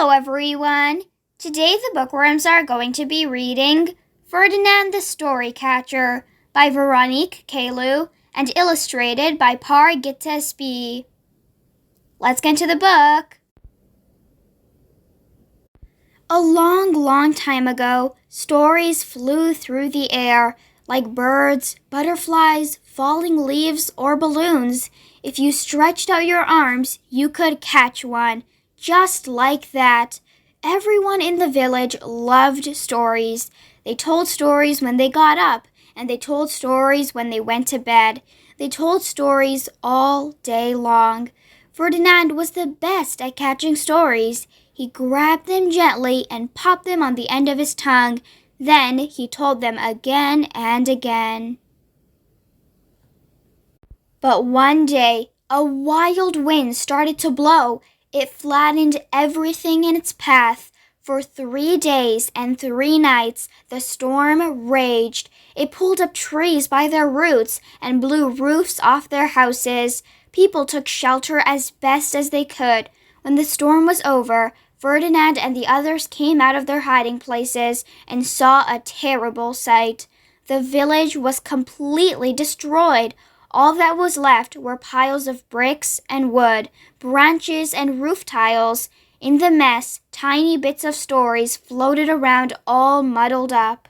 Hello everyone! Today the Bookworms are going to be reading Ferdinand the Story Catcher by Véronique Caylou and illustrated by Par Gittesby. Let's get into the book! A long time ago, stories flew through the air like birds, butterflies, falling leaves, or balloons. If you stretched out your arms, you could catch one. Just like that. Everyone in the village loved stories. They told stories when they got up, and they told stories when they went to bed. They told stories all day long. Ferdinand was the best at catching stories. He grabbed them gently and popped them on the end of his tongue. Then he told them again and again. But one day, a wild wind started to blow. It flattened everything in its path. For 3 days and 3 nights, the storm raged. It pulled up trees by their roots and blew roofs off their houses. People took shelter as best as they could. When the storm was over, Ferdinand and the others came out of their hiding places and saw a terrible sight. The village was completely destroyed. All that was left were piles of bricks and wood, branches and roof tiles. In the mess, tiny bits of stories floated around all muddled up.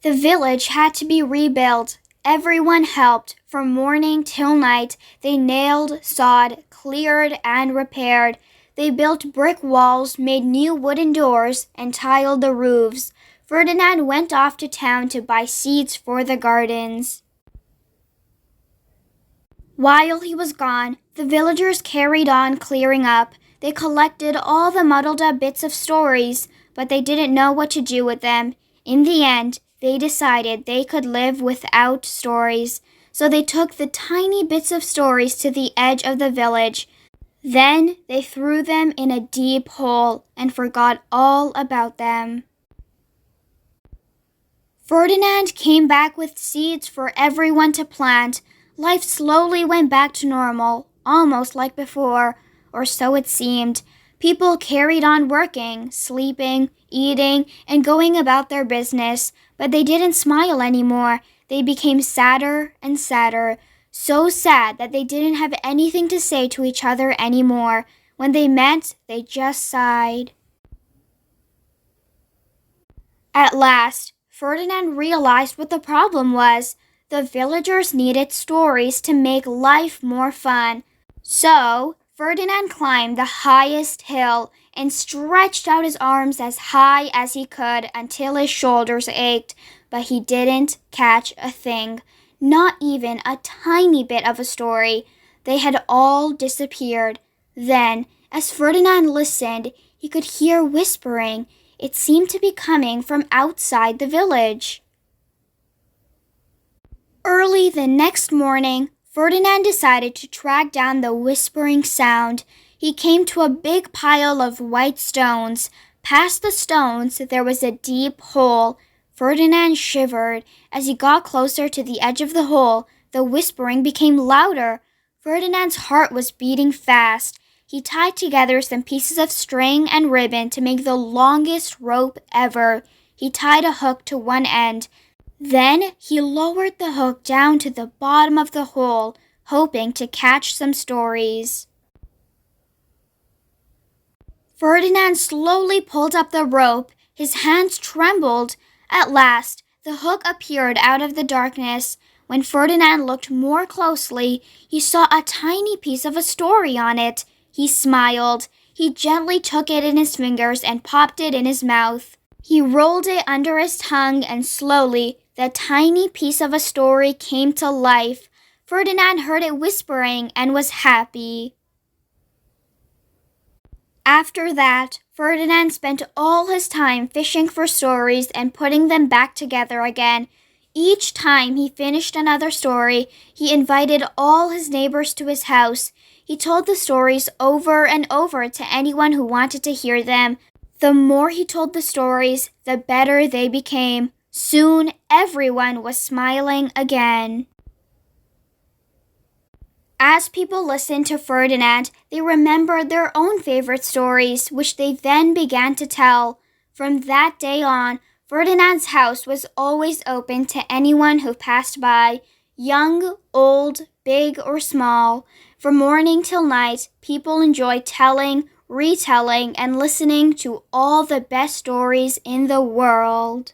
The village had to be rebuilt. Everyone helped. From morning till night, they nailed, sawed, cleared, and repaired. They built brick walls, made new wooden doors, and tiled the roofs. Ferdinand went off to town to buy seeds for the gardens. While he was gone, the villagers carried on clearing up. They collected all the muddled up bits of stories, but they didn't know what to do with them. In the end, they decided they could live without stories. So they took the tiny bits of stories to the edge of the village. Then they threw them in a deep hole and forgot all about them. Ferdinand came back with seeds for everyone to plant. Life slowly went back to normal, almost like before, or so it seemed. People carried on working, sleeping, eating, and going about their business, but they didn't smile anymore. They became sadder and sadder, so sad that they didn't have anything to say to each other anymore. When they met, they just sighed. At last, Ferdinand realized what the problem was. The villagers needed stories to make life more fun. So, Ferdinand climbed the highest hill and stretched out his arms as high as he could until his shoulders ached, but he didn't catch a thing, not even a tiny bit of a story. They had all disappeared. Then, as Ferdinand listened, he could hear whispering. It seemed to be coming from outside the village. Early the next morning, Ferdinand decided to track down the whispering sound. He came to a big pile of white stones. Past the stones, there was a deep hole. Ferdinand shivered. As he got closer to the edge of the hole, the whispering became louder. Ferdinand's heart was beating fast. He tied together some pieces of string and ribbon to make the longest rope ever. He tied a hook to one end. Then he lowered the hook down to the bottom of the hole, hoping to catch some stories. Ferdinand slowly pulled up the rope. His hands trembled. At last, the hook appeared out of the darkness. When Ferdinand looked more closely, he saw a tiny piece of a story on it. He smiled. He gently took it in his fingers and popped it in his mouth. He rolled it under his tongue and slowly, the tiny piece of a story came to life. Ferdinand heard it whispering and was happy. After that, Ferdinand spent all his time fishing for stories and putting them back together again. Each time he finished another story, he invited all his neighbors to his house. He told the stories over and over to anyone who wanted to hear them. The more he told the stories, the better they became. Soon, everyone was smiling again. As people listened to Ferdinand, they remembered their own favorite stories, which they then began to tell. From that day on, Ferdinand's house was always open to anyone who passed by, young, old, big, or small. From morning till night, people enjoyed telling, retelling, and listening to all the best stories in the world.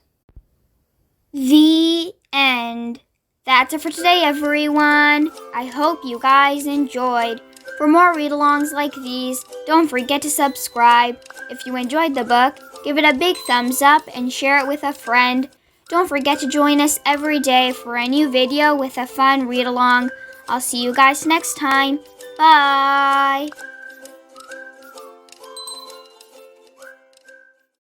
The end. That's it for today, everyone. I hope you guys enjoyed. For more read-alongs like these, don't forget to subscribe. If you enjoyed the book, give it a big thumbs up and share it with a friend. Don't forget to join us every day for a new video with a fun read-along. I'll see you guys next time. Bye!